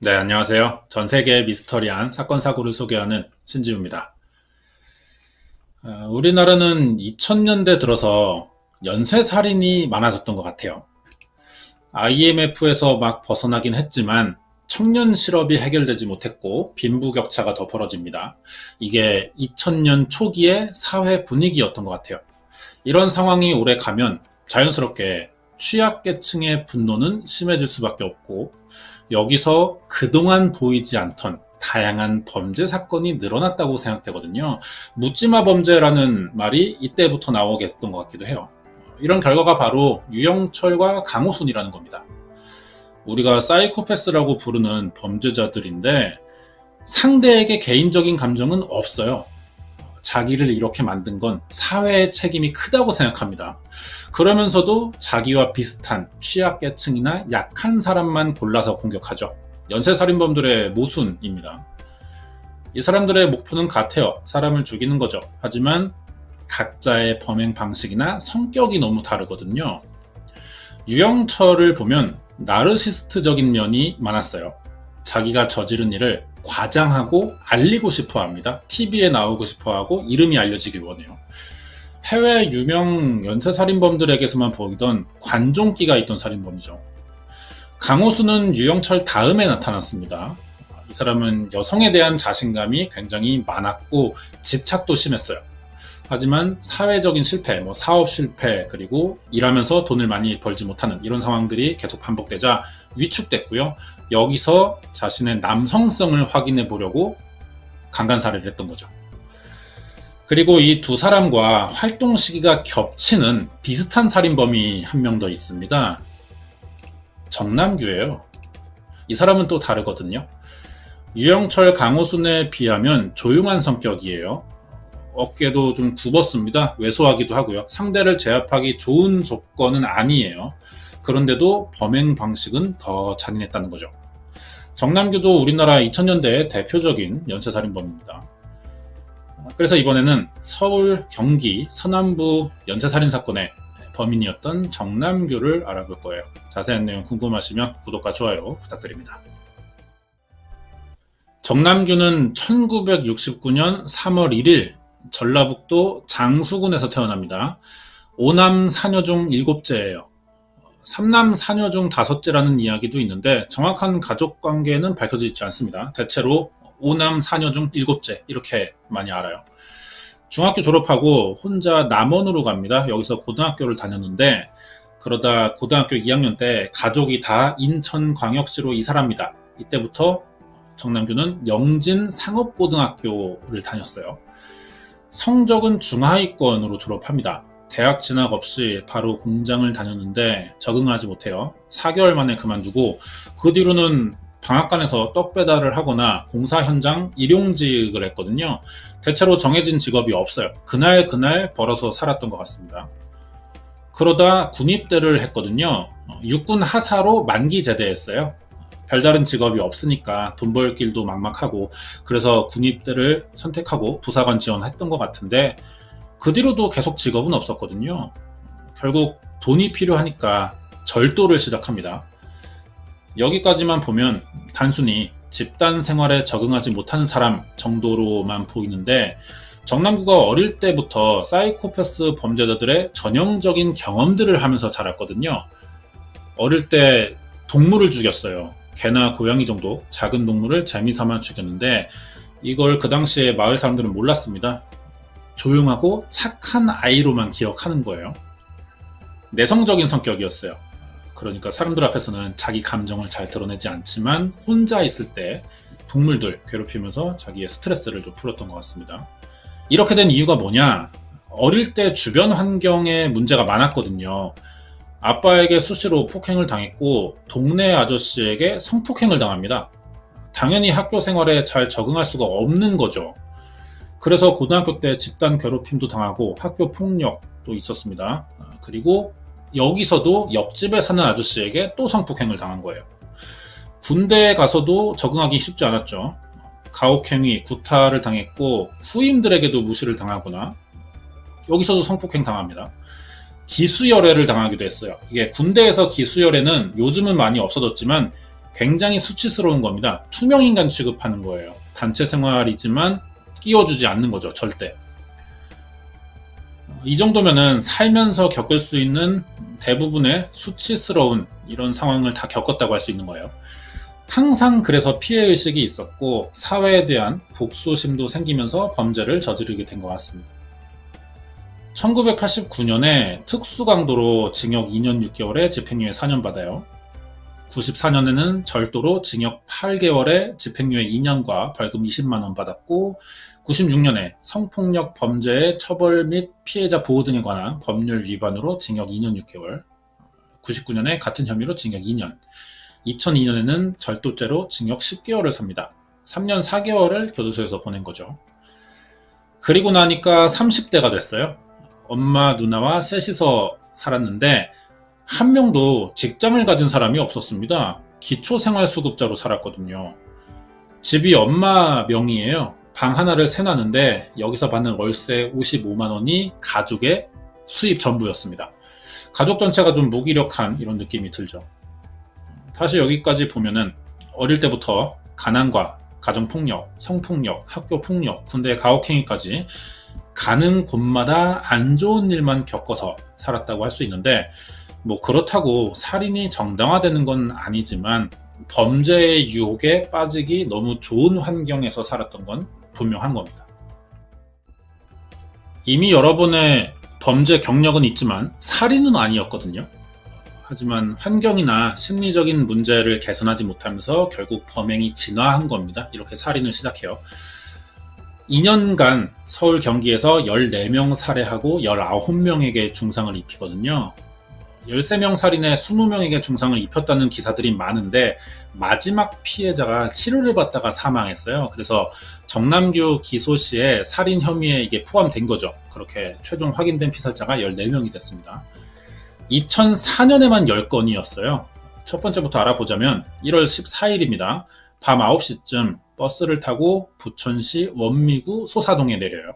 네, 안녕하세요. 전 세계의 미스터리한 사건 사고를 소개하는 신지우입니다. 우리나라는 2000년대 들어서 연쇄살인이 많아졌던 것 같아요. IMF에서 막 벗어나긴 했지만 청년 실업이 해결되지 못했고 빈부격차가 더 벌어집니다. 이게 2000년 초기의 사회 분위기였던 것 같아요. 이런 상황이 오래 가면 자연스럽게 취약계층의 분노는 심해질 수밖에 없고 여기서 그동안 보이지 않던 다양한 범죄 사건이 늘어났다고 생각되거든요. 묻지마 범죄라는 말이 이때부터 나오게 됐던 것 같기도 해요. 이런 결과가 바로 유영철과 강호순이라는 겁니다. 우리가 사이코패스라고 부르는 범죄자들인데 상대에게 개인적인 감정은 없어요. 자기를 이렇게 만든 건 사회의 책임이 크다고 생각합니다. 그러면서도 자기와 비슷한 취약계층이나 약한 사람만 골라서 공격하죠. 연쇄살인범들의 모순입니다. 이 사람들의 목표는 같아요. 사람을 죽이는 거죠. 하지만 각자의 범행 방식이나 성격이 너무 다르거든요. 유영철을 보면 나르시스트적인 면이 많았어요. 자기가 저지른 일을 과장하고 알리고 싶어 합니다. TV에 나오고 싶어 하고 이름이 알려지길 원해요. 해외 유명 연쇄살인범들에게서만 보이던 관종기가 있던 살인범이죠. 강호수는 유영철 다음에 나타났습니다. 이 사람은 여성에 대한 자신감이 굉장히 많았고 집착도 심했어요. 하지만 사회적인 실패, 사업 실패, 그리고 일하면서 돈을 많이 벌지 못하는 이런 상황들이 계속 반복되자 위축됐고요. 여기서 자신의 남성성을 확인해 보려고 강간살해를 했던 거죠. 그리고 이 두 사람과 활동 시기가 겹치는 비슷한 살인범이 한 명 더 있습니다. 정남규예요. 이 사람은 또 다르거든요. 유영철, 강호순에 비하면 조용한 성격이에요. 어깨도 좀 굽었습니다. 왜소하기도 하고요. 상대를 제압하기 좋은 조건은 아니에요. 그런데도 범행 방식은 더 잔인했다는 거죠. 정남규도 우리나라 2000년대의 대표적인 연쇄살인범입니다. 그래서 이번에는 서울, 경기, 서남부 연쇄살인 사건의 범인이었던 정남규를 알아볼 거예요. 자세한 내용 궁금하시면 구독과 좋아요 부탁드립니다. 정남규는 1969년 3월 1일 전라북도 장수군에서 태어납니다. 5남 4녀 중 7째예요. 3남 4녀 중 5째라는 이야기도 있는데 정확한 가족 관계는 밝혀지지 않습니다. 대체로 5남 4녀 중 7째 이렇게 많이 알아요. 중학교 졸업하고 혼자 남원으로 갑니다. 여기서 고등학교를 다녔는데 그러다 고등학교 2학년 때 가족이 다 인천광역시로 이사를 합니다. 이때부터 정남규는 영진 상업고등학교를 다녔어요. 성적은 중하위권으로 졸업합니다. 대학 진학 없이 바로 공장을 다녔는데 적응을 하지 못해요. 4개월 만에 그만두고 그 뒤로는 방앗간에서 떡 배달을 하거나 공사 현장 일용직을 했거든요. 대체로 정해진 직업이 없어요. 그날 벌어서 살았던 것 같습니다. 그러다 군입대를 했거든요. 육군 하사로 만기 제대했어요. 별다른 직업이 없으니까 돈 벌 길도 막막하고 그래서 군입대를 선택하고 부사관 지원했던 것 같은데 그 뒤로도 계속 직업은 없었거든요. 결국 돈이 필요하니까 절도를 시작합니다. 여기까지만 보면 단순히 집단 생활에 적응하지 못하는 사람 정도로만 보이는데 정남규가 어릴 때부터 사이코패스 범죄자들의 전형적인 경험들을 하면서 자랐거든요. 어릴 때 동물을 죽였어요. 개나 고양이 정도 작은 동물을 재미삼아 죽였는데 이걸 그 당시에 마을 사람들은 몰랐습니다. 조용하고 착한 아이로만 기억하는 거예요. 내성적인 성격이었어요. 그러니까 사람들 앞에서는 자기 감정을 잘 드러내지 않지만 혼자 있을 때 동물들 괴롭히면서 자기의 스트레스를 좀 풀었던 것 같습니다. 이렇게 된 이유가 뭐냐? 어릴 때 주변 환경에 문제가 많았거든요. 아빠에게 수시로 폭행을 당했고 동네 아저씨에게 성폭행을 당합니다. 당연히 학교 생활에 잘 적응할 수가 없는 거죠. 그래서 고등학교 때 집단 괴롭힘도 당하고 학교 폭력도 있었습니다. 그리고 여기서도 옆집에 사는 아저씨에게 또 성폭행을 당한 거예요. 군대에 가서도 적응하기 쉽지 않았죠. 가혹행위, 구타를 당했고 후임들에게도 무시를 당하거나 여기서도 성폭행 당합니다. 기수열애를 당하기도 했어요. 이게 군대에서 기수열애는 요즘은 많이 없어졌지만 굉장히 수치스러운 겁니다. 투명인간 취급하는 거예요. 단체 생활이지만 끼워주지 않는 거죠. 절대. 이 정도면은 살면서 겪을 수 있는 대부분의 수치스러운 이런 상황을 다 겪었다고 할 수 있는 거예요. 항상 그래서 피해의식이 있었고 사회에 대한 복수심도 생기면서 범죄를 저지르게 된 것 같습니다. 1989년에 특수강도로 징역 2년 6개월에 집행유예 4년 받아요. 94년에는 절도로 징역 8개월에 집행유예 2년과 벌금 20만 원 받았고 96년에 성폭력 범죄의 처벌 및 피해자 보호 등에 관한 법률 위반으로 징역 2년 6개월 99년에 같은 혐의로 징역 2년 2002년에는 절도죄로 징역 10개월을 삽니다. 3년 4개월을 교도소에서 보낸 거죠. 그리고 나니까 30대가 됐어요. 엄마, 누나와 셋이서 살았는데 한 명도 직장을 가진 사람이 없었습니다. 기초생활수급자로 살았거든요. 집이 엄마 명의예요. 방 하나를 세놨는데 여기서 받는 월세 55만 원이 가족의 수입 전부였습니다. 가족 전체가 좀 무기력한 이런 느낌이 들죠. 다시 여기까지 보면은 어릴 때부터 가난과 가정폭력, 성폭력, 학교폭력, 군대 가혹행위까지 가는 곳마다 안 좋은 일만 겪어서 살았다고 할 수 있는데 뭐 그렇다고 살인이 정당화되는 건 아니지만 범죄의 유혹에 빠지기 너무 좋은 환경에서 살았던 건 분명한 겁니다. 이미 여러 번의 범죄 경력은 있지만 살인은 아니었거든요. 하지만 환경이나 심리적인 문제를 개선하지 못하면서 결국 범행이 진화한 겁니다. 이렇게 살인을 시작해요. 2년간 서울 경기에서 14명 살해하고 19명에게 중상을 입히거든요. 13명 살인에 20명에게 중상을 입혔다는 기사들이 많은데 마지막 피해자가 치료를 받다가 사망했어요. 그래서 정남규 기소 시에 살인 혐의에 이게 포함된 거죠. 그렇게 최종 확인된 피살자가 14명이 됐습니다. 2004년에만 10건이었어요. 첫 번째부터 알아보자면 1월 14일입니다. 밤 9시쯤 버스를 타고 부천시 원미구 소사동에 내려요.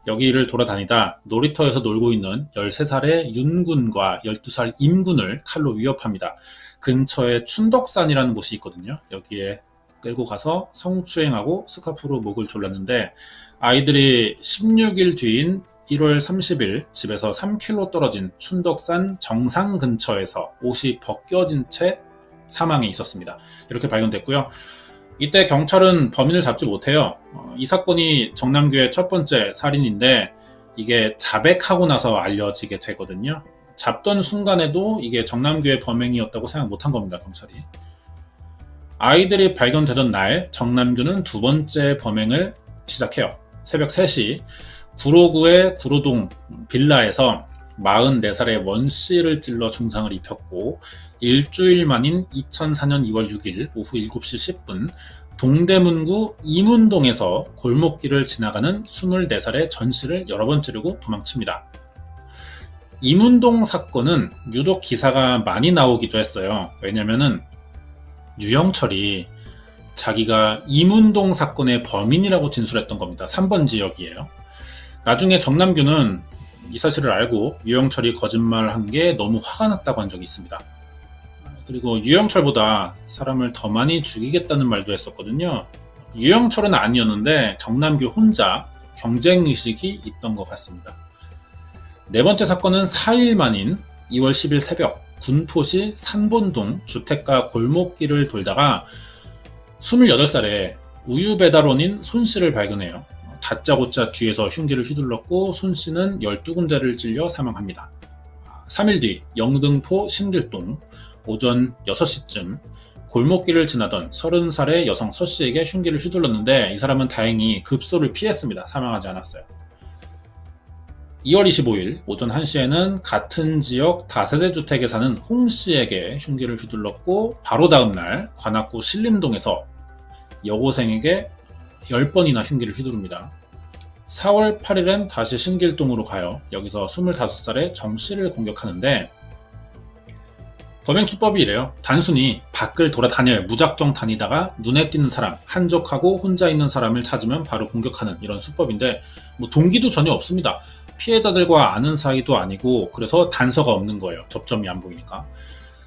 여기를 돌아다니다 놀이터에서 놀고 있는 13살의 윤군과 12살 임군을 칼로 위협합니다. 근처에 춘덕산이라는 곳이 있거든요. 여기에 끌고 가서 성추행하고 스카프로 목을 졸랐는데 아이들이 16일 뒤인 1월 30일 집에서 3km 떨어진 춘덕산 정상 근처에서 옷이 벗겨진 채 사망해 있었습니다. 이렇게 발견됐고요. 이때 경찰은 범인을 잡지 못해요. 이 사건이 정남규의 첫 번째 살인인데 이게 자백하고 나서 알려지게 되거든요. 잡던 순간에도 이게 정남규의 범행이었다고 생각 못한 겁니다, 경찰이. 아이들이 발견되던 날 정남규는 두 번째 범행을 시작해요. 새벽 3시 구로구의 구로동 빌라에서 44살의 원씨를 찔러 중상을 입혔고 일주일 만인 2004년 2월 6일 오후 7시 10분 동대문구 이문동에서 골목길을 지나가는 24살의 전씨를 여러 번 찌르고 도망칩니다. 이문동 사건은 유독 기사가 많이 나오기도 했어요. 왜냐면은 유영철이 자기가 이문동 사건의 범인이라고 진술했던 겁니다. 3번 지역이에요. 나중에 정남규는 이 사실을 알고 유영철이 거짓말한 게 너무 화가 났다고 한 적이 있습니다. 그리고 유영철보다 사람을 더 많이 죽이겠다는 말도 했었거든요. 유영철은 아니었는데 정남규 혼자 경쟁의식이 있던 것 같습니다. 네 번째 사건은 4일 만인 2월 10일 새벽 군포시 산본동 주택가 골목길을 돌다가 28살의 우유 배달원인 손씨를 발견해요. 다짜고짜 뒤에서 흉기를 휘둘렀고 손씨는 12군데를 찔려 사망합니다. 3일 뒤 영등포 신길동 오전 6시쯤 골목길을 지나던 30살의 여성 서씨에게 흉기를 휘둘렀는데 이 사람은 다행히 급소를 피했습니다. 사망하지 않았어요. 2월 25일 오전 1시에는 같은 지역 다세대 주택에 사는 홍씨에게 흉기를 휘둘렀고 바로 다음 날 관악구 신림동에서 여고생에게 10번이나 흉기를 휘두릅니다. 4월 8일엔 다시 신길동으로 가요. 여기서 25살의 정씨를 공격하는데 범행 수법이 이래요. 단순히 밖을 돌아다녀요. 무작정 다니다가 눈에 띄는 사람, 한적하고 혼자 있는 사람을 찾으면 바로 공격하는 이런 수법인데 뭐 동기도 전혀 없습니다. 피해자들과 아는 사이도 아니고 그래서 단서가 없는 거예요. 접점이 안 보이니까.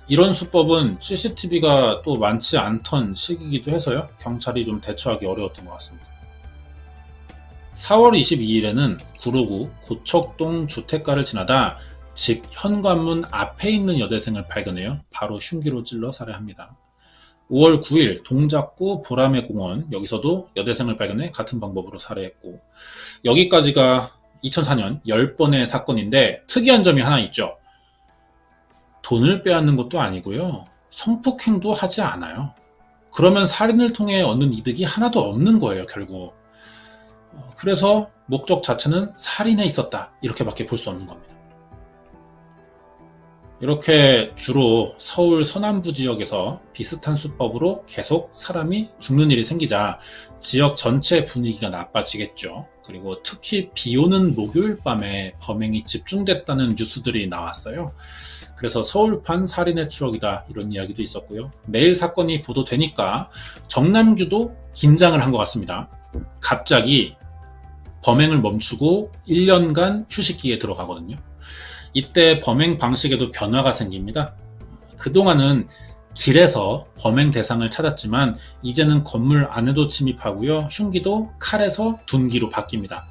이런 수법은 CCTV가 또 많지 않던 시기이기도 해서요. 경찰이 좀 대처하기 어려웠던 것 같습니다. 4월 22일에는 구로구 고척동 주택가를 지나다 집 현관문 앞에 있는 여대생을 발견해요. 바로 흉기로 찔러 살해합니다. 5월 9일 동작구 보라매 공원, 여기서도 여대생을 발견해 같은 방법으로 살해했고, 여기까지가 2004년 10번의 사건인데 특이한 점이 하나 있죠. 돈을 빼앗는 것도 아니고요. 성폭행도 하지 않아요. 그러면 살인을 통해 얻는 이득이 하나도 없는 거예요, 결국. 그래서 목적 자체는 살인에 있었다, 이렇게밖에 볼 수 없는 겁니다. 이렇게 주로 서울 서남부 지역에서 비슷한 수법으로 계속 사람이 죽는 일이 생기자 지역 전체 분위기가 나빠지겠죠. 그리고 특히 비 오는 목요일 밤에 범행이 집중됐다는 뉴스들이 나왔어요. 그래서 서울판 살인의 추억이다, 이런 이야기도 있었고요. 매일 사건이 보도되니까 정남규도 긴장을 한 것 같습니다. 갑자기 범행을 멈추고 1년간 휴식기에 들어가거든요. 이때 범행 방식에도 변화가 생깁니다. 그동안은 길에서 범행 대상을 찾았지만 이제는 건물 안에도 침입하고요. 흉기도 칼에서 둔기로 바뀝니다.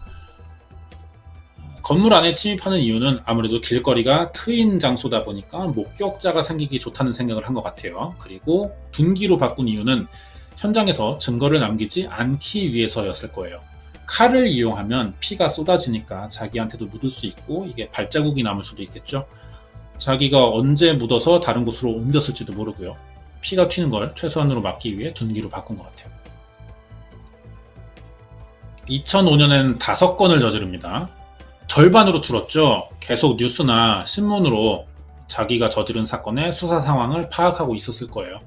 건물 안에 침입하는 이유는 아무래도 길거리가 트인 장소다 보니까 목격자가 생기기 좋다는 생각을 한 것 같아요. 그리고 둔기로 바꾼 이유는 현장에서 증거를 남기지 않기 위해서였을 거예요. 칼을 이용하면 피가 쏟아지니까 자기한테도 묻을 수 있고 이게 발자국이 남을 수도 있겠죠. 자기가 언제 묻어서 다른 곳으로 옮겼을지도 모르고요. 피가 튀는 걸 최소한으로 막기 위해 둔기로 바꾼 것 같아요. 2005년엔 5건을 저지릅니다. 절반으로 줄었죠. 계속 뉴스나 신문으로 자기가 저지른 사건의 수사 상황을 파악하고 있었을 거예요.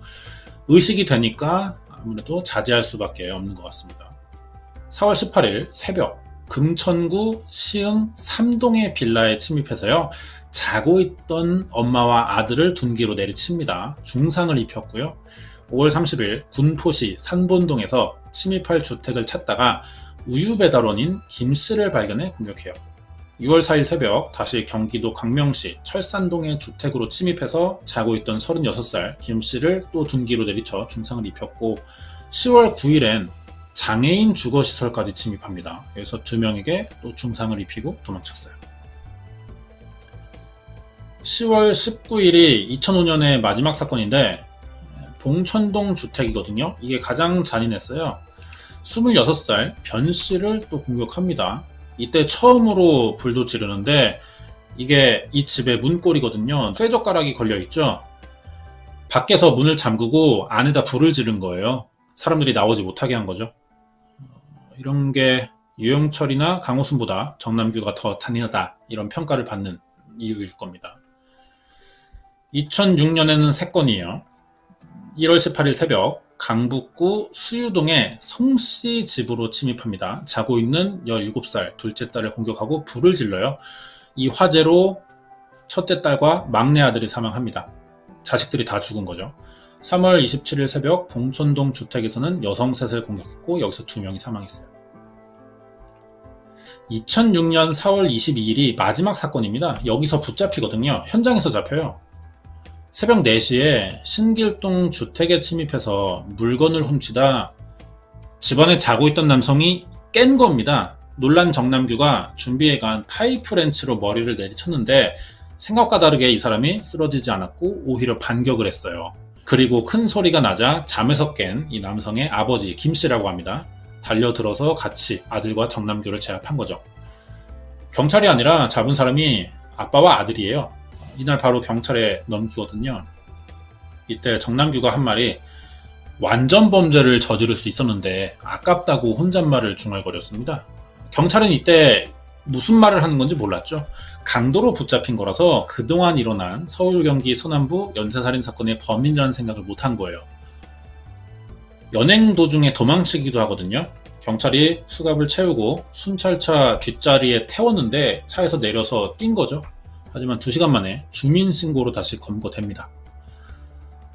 의식이 되니까 아무래도 자제할 수밖에 없는 것 같습니다. 4월 18일 새벽 금천구 시흥 3동의 빌라에 침입해서요. 자고 있던 엄마와 아들을 둔기로 내리칩니다. 중상을 입혔고요. 5월 30일 군포시 산본동에서 침입할 주택을 찾다가 우유 배달원인 김 씨를 발견해 공격해요. 6월 4일 새벽 다시 경기도 광명시 철산동의 주택으로 침입해서 자고 있던 36살 김 씨를 또 둔기로 내리쳐 중상을 입혔고, 10월 9일엔 장애인 주거시설까지 침입합니다. 여기서 2명에게 또 중상을 입히고 도망쳤어요. 10월 19일이 2005년의 마지막 사건인데 봉천동 주택이거든요. 이게 가장 잔인했어요. 26살 변 씨를 또 공격합니다. 이때 처음으로 불도 지르는데 이게 이 집의 문골이거든요. 쇠젓가락이 걸려있죠. 밖에서 문을 잠그고 안에다 불을 지른 거예요. 사람들이 나오지 못하게 한 거죠. 이런 게 유영철이나 강호순보다 정남규가 더 잔인하다, 이런 평가를 받는 이유일 겁니다. 2006년에는 3건이에요. 1월 18일 새벽 강북구 수유동의 송씨 집으로 침입합니다. 자고 있는 17살 둘째 딸을 공격하고 불을 질러요. 이 화재로 첫째 딸과 막내 아들이 사망합니다. 자식들이 다 죽은 거죠. 3월 27일 새벽 봉천동 주택에서는 여성 셋을 공격했고 여기서 2명이 사망했어요. 2006년 4월 22일이 마지막 사건입니다. 여기서 붙잡히거든요. 현장에서 잡혀요. 새벽 4시에 신길동 주택에 침입해서 물건을 훔치다 집안에 자고 있던 남성이 깬 겁니다. 놀란 정남규가 준비해간 파이프 렌치로 머리를 내리쳤는데 생각과 다르게 이 사람이 쓰러지지 않았고 오히려 반격을 했어요. 그리고 큰 소리가 나자 잠에서 깬 이 남성의 아버지 김 씨라고 합니다. 달려들어서 같이 아들과 정남규를 제압한 거죠. 경찰이 아니라 잡은 사람이 아빠와 아들이에요. 이날 바로 경찰에 넘기거든요. 이때 정남규가 한 말이 완전 범죄를 저지를 수 있었는데 아깝다고 혼잣말을 중얼거렸습니다. 경찰은 이때 무슨 말을 하는 건지 몰랐죠. 강도로 붙잡힌 거라서 그동안 일어난 서울 경기 서남부 연쇄살인 사건의 범인이라는 생각을 못한 거예요. 연행 도중에 도망치기도 하거든요. 경찰이 수갑을 채우고 순찰차 뒷자리에 태웠는데 차에서 내려서 뛴 거죠. 하지만 2시간 만에 주민신고로 다시 검거됩니다.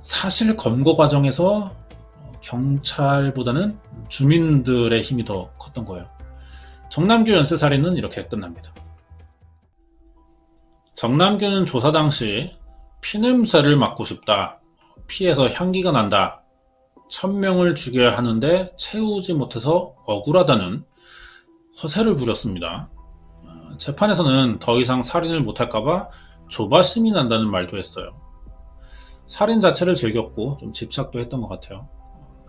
사실 검거 과정에서 경찰보다는 주민들의 힘이 더 컸던 거예요. 정남규 연쇄살인은 이렇게 끝납니다. 정남규는 조사 당시 피냄새를 맡고 싶다. 피에서 향기가 난다. 1000명을 죽여야 하는데 채우지 못해서 억울하다는 허세를 부렸습니다. 재판에서는 더 이상 살인을 못할까봐 조바심이 난다는 말도 했어요. 살인 자체를 즐겼고 좀 집착도 했던 것 같아요.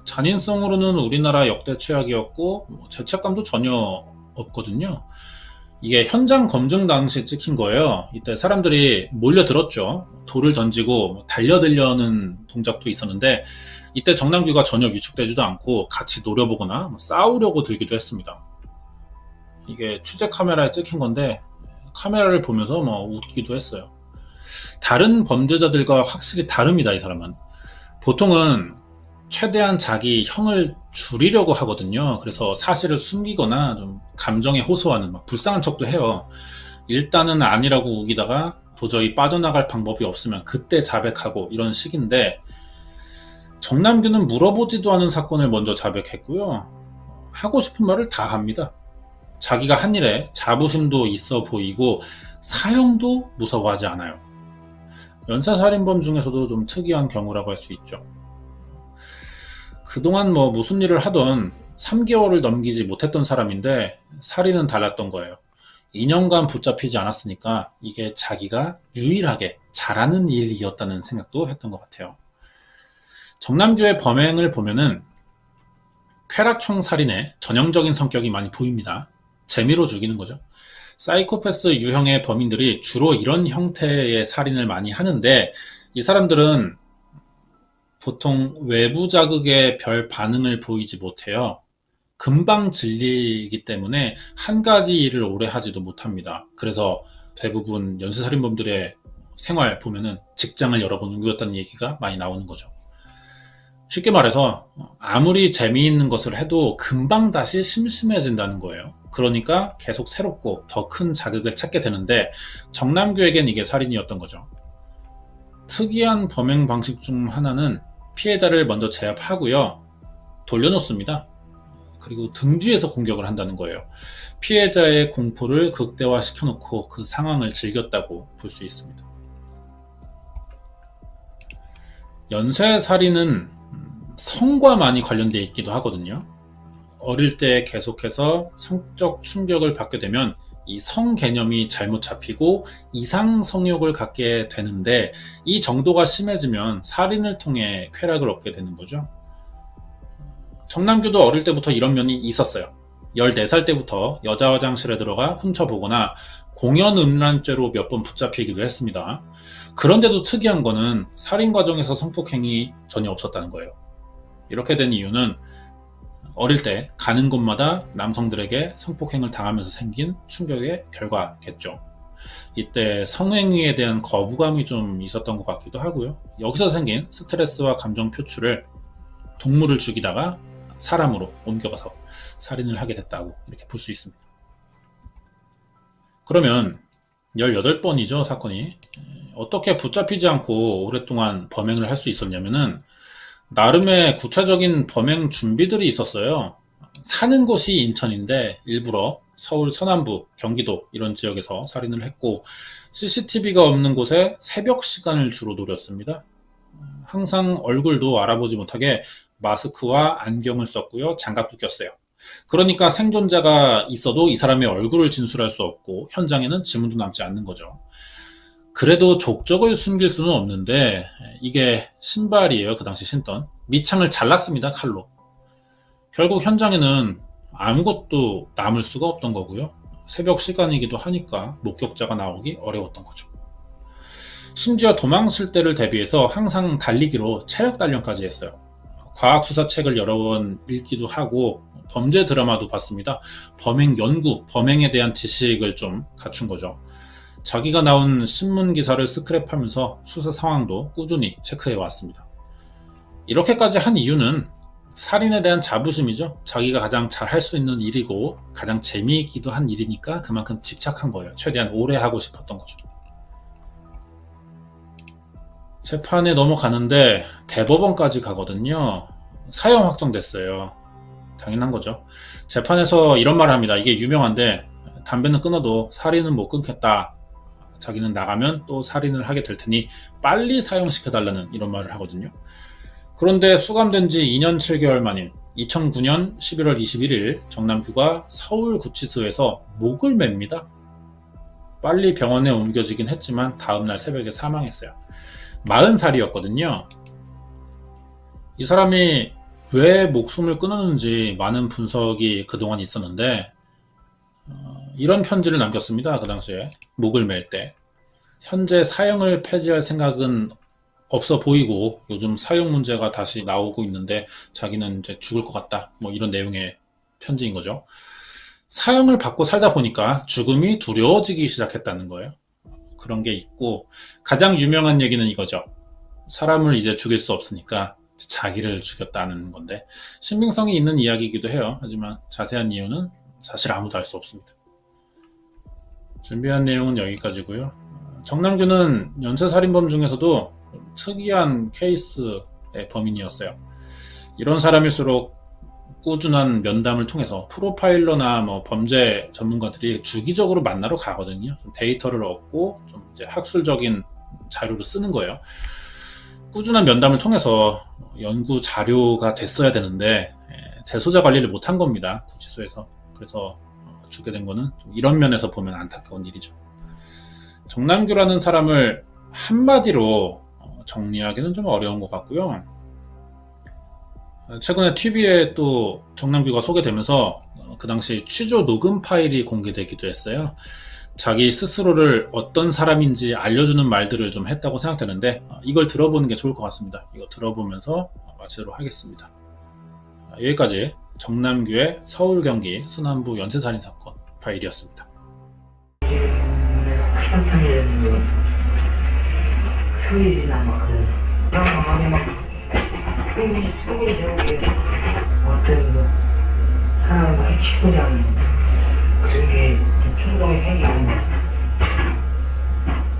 잔인성으로는 우리나라 역대 최악이었고 죄책감도 전혀 없거든요. 이게 현장 검증 당시 찍힌 거예요. 이때 사람들이 몰려들었죠. 돌을 던지고 달려들려는 동작도 있었는데 이때 정남규가 전혀 위축되지도 않고 같이 노려보거나 싸우려고 들기도 했습니다. 이게 취재 카메라에 찍힌 건데 카메라를 보면서 웃기도 했어요. 다른 범죄자들과 확실히 다릅니다, 이 사람은. 보통은 최대한 자기 형을 줄이려고 하거든요. 그래서 사실을 숨기거나 좀 감정에 호소하는 불쌍한 척도 해요. 일단은 아니라고 우기다가 도저히 빠져나갈 방법이 없으면 그때 자백하고 이런 식인데 정남규는 물어보지도 않은 사건을 먼저 자백했고요. 하고 싶은 말을 다 합니다. 자기가 한 일에 자부심도 있어 보이고 사형도 무서워하지 않아요. 연쇄살인범 중에서도 좀 특이한 경우라고 할 수 있죠. 그동안 무슨 일을 하던 3개월을 넘기지 못했던 사람인데 살인은 달랐던 거예요. 2년간 붙잡히지 않았으니까 이게 자기가 유일하게 잘하는 일이었다는 생각도 했던 것 같아요. 정남규의 범행을 보면은 쾌락형 살인의 전형적인 성격이 많이 보입니다. 재미로 죽이는 거죠. 사이코패스 유형의 범인들이 주로 이런 형태의 살인을 많이 하는데 이 사람들은 보통 외부 자극에 별 반응을 보이지 못해요. 금방 질리기 때문에 한 가지 일을 오래 하지도 못합니다. 그래서 대부분 연쇄살인범들의 생활 보면은 직장을 여러 번 옮겼다는 얘기가 많이 나오는 거죠. 쉽게 말해서 아무리 재미있는 것을 해도 금방 다시 심심해진다는 거예요. 그러니까 계속 새롭고 더 큰 자극을 찾게 되는데 정남규에겐 이게 살인이었던 거죠. 특이한 범행 방식 중 하나는 피해자를 먼저 제압하고요. 돌려놓습니다. 그리고 등뒤에서 공격을 한다는 거예요. 피해자의 공포를 극대화시켜놓고 그 상황을 즐겼다고 볼 수 있습니다. 연쇄살인은 성과 많이 관련되어 있기도 하거든요. 어릴 때 계속해서 성적 충격을 받게 되면 이 성 개념이 잘못 잡히고 이상 성욕을 갖게 되는데 이 정도가 심해지면 살인을 통해 쾌락을 얻게 되는 거죠. 정남규도 어릴 때부터 이런 면이 있었어요. 14살 때부터 여자 화장실에 들어가 훔쳐보거나 공연음란죄로 몇 번 붙잡히기도 했습니다. 그런데도 특이한 거는 살인 과정에서 성폭행이 전혀 없었다는 거예요. 이렇게 된 이유는 어릴 때 가는 곳마다 남성들에게 성폭행을 당하면서 생긴 충격의 결과겠죠. 이때 성행위에 대한 거부감이 좀 있었던 것 같기도 하고요. 여기서 생긴 스트레스와 감정 표출을 동물을 죽이다가 사람으로 옮겨가서 살인을 하게 됐다고 이렇게 볼 수 있습니다. 그러면 18번이죠, 사건이. 어떻게 붙잡히지 않고 오랫동안 범행을 할 수 있었냐면은 나름의 구체적인 범행 준비들이 있었어요. 사는 곳이 인천인데 일부러 서울 서남부, 경기도 이런 지역에서 살인을 했고 CCTV가 없는 곳에 새벽 시간을 주로 노렸습니다. 항상 얼굴도 알아보지 못하게 마스크와 안경을 썼고요. 장갑도 꼈어요. 그러니까 생존자가 있어도 이 사람의 얼굴을 진술할 수 없고 현장에는 지문도 남지 않는 거죠. 그래도 족적을 숨길 수는 없는데 이게 신발이에요. 그 당시 신던. 밑창을 잘랐습니다. 칼로. 결국 현장에는 아무것도 남을 수가 없던 거고요. 새벽 시간이기도 하니까 목격자가 나오기 어려웠던 거죠. 심지어 도망칠 때를 대비해서 항상 달리기로 체력 단련까지 했어요. 과학수사책을 여러 번 읽기도 하고 범죄 드라마도 봤습니다. 범행 연구, 범행에 대한 지식을 좀 갖춘 거죠. 자기가 나온 신문 기사를 스크랩하면서 수사 상황도 꾸준히 체크해 왔습니다. 이렇게까지 한 이유는 살인에 대한 자부심이죠. 자기가 가장 잘 할 수 있는 일이고 가장 재미있기도 한 일이니까 그만큼 집착한 거예요. 최대한 오래 하고 싶었던 거죠. 재판에 넘어가는데 대법원까지 가거든요. 사형 확정됐어요. 당연한 거죠. 재판에서 이런 말을 합니다. 이게 유명한데 담배는 끊어도 살인은 못 끊겠다. 자기는 나가면 또 살인을 하게 될 테니 빨리 사형시켜달라는 이런 말을 하거든요. 그런데 수감된 지 2년 7개월 만인 2009년 11월 21일 정남규가 서울구치소에서 목을 맵니다. 빨리 병원에 옮겨지긴 했지만 다음날 새벽에 사망했어요. 40살이었거든요. 이 사람이 왜 목숨을 끊었는지 많은 분석이 그동안 있었는데 이런 편지를 남겼습니다. 그 당시에 목을 맬 때 현재 사형을 폐지할 생각은 없어 보이고 요즘 사형 문제가 다시 나오고 있는데 자기는 이제 죽을 것 같다, 뭐 이런 내용의 편지인 거죠. 사형을 받고 살다 보니까 죽음이 두려워지기 시작했다는 거예요. 그런 게 있고, 가장 유명한 얘기는 이거죠. 사람을 이제 죽일 수 없으니까 자기를 죽였다는 건데, 신빙성이 있는 이야기이기도 해요. 하지만 자세한 이유는 사실 아무도 알 수 없습니다. 준비한 내용은 여기까지고요. 정남규는 연쇄살인범 중에서도 특이한 케이스의 범인이었어요. 이런 사람일수록 꾸준한 면담을 통해서 프로파일러나 뭐 범죄 전문가들이 주기적으로 만나러 가거든요. 좀 데이터를 얻고 좀 이제 학술적인 자료를 쓰는 거예요. 꾸준한 면담을 통해서 연구 자료가 됐어야 되는데 재소자 관리를 못한 겁니다. 구치소에서. 그래서 죽게 된 거는 좀 이런 면에서 보면 안타까운 일이죠. 정남규라는 사람을 한마디로 정리하기는 좀 어려운 것 같고요. 최근에 TV에 또 정남규가 소개되면서 그 당시 취조 녹음 파일이 공개되기도 했어요. 자기 스스로를 어떤 사람인지 알려주는 말들을 좀 했다고 생각되는데 이걸 들어보는 게 좋을 것 같습니다. 이거 들어보면서 마치도록 하겠습니다. 여기까지 정남규의 서울 경기 서남부 연쇄살인 사건 파일이었습니다. 수일이나 막 꿈이 속이 되게 어떤 사람을 막 해치고자 하는 그런 게 충동이 생기면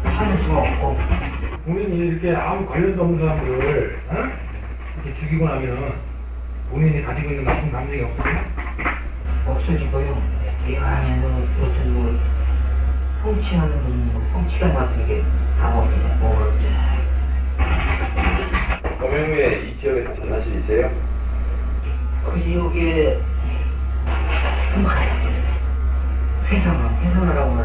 참을 수가 없고. 본인이 이렇게 아무 관련도 없는 사람들을 이렇게 죽이고 나면 본인이 가지고 있는 나쁜 감정이 없어요? 없어지고요. 미안해서 어떤 뭐 성취하는 성취감 같은 게 다 없네. 뭐 범행 후에 이 지역에 다시 사실이세요? 그 지역에 회사를 하고